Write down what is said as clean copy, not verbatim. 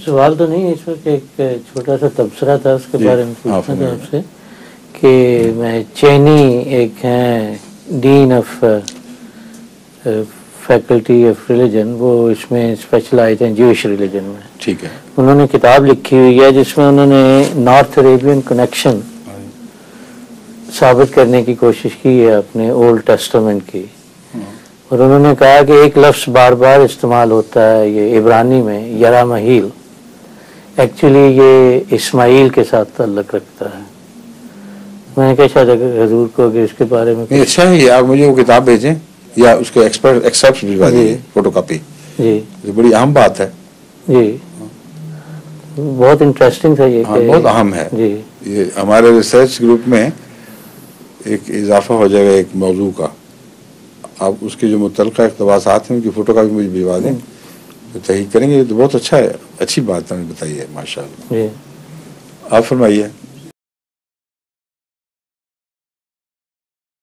سوال تو نہیں ہے اس وقت، ایک چھوٹا سا تبصرہ تھا اس کے بارے میں پوچھنا تھا آپ سے کہ میں چینی ایک ہیں ڈین آف فیکلٹی آف ریلیجن، وہ اس میں اسپیشلائز ہیں جوش ریلیجن میں. ٹھیک ہے. انہوں نے کتاب لکھی ہوئی ہے جس میں انہوں نے نارتھ عربین کنیکشن ثابت کرنے کی کوشش کی ہے اپنے اولڈ ٹیسٹامنٹ کی، اور انہوں نے کہا کہ ایک لفظ بار بار استعمال ہوتا ہے یہ عبرانی میں یرامحیل، ایکچولی یہ اسماعیل کے ساتھ تعلق رکھتا ہے. میں نے کہا شاید حضور کو اگر اس کے بارے میں اچھا ہے، آپ مجھے وہ کتاب بھیجیں یا اس کے ایکسپٹ بھجوا دیجیے فوٹو کاپی. جی بڑی اہم بات ہے. جی بہت انٹرسٹنگ تھا یہ. بہت اہم ہے. جی یہ ہمارے ریسرچ گروپ میں ایک اضافہ ہو جائے گا ایک موضوع کا. آپ اس کے جو متعلقہ اقتباسات ہیں ان کی فوٹو کاپی مجھے بھجوا دیں تو تحقیق کریں گے. تو بہت اچھا ہے، اچھی بات ہمیں بتائی ہے ماشاء اللہ. آپ فرمائیے.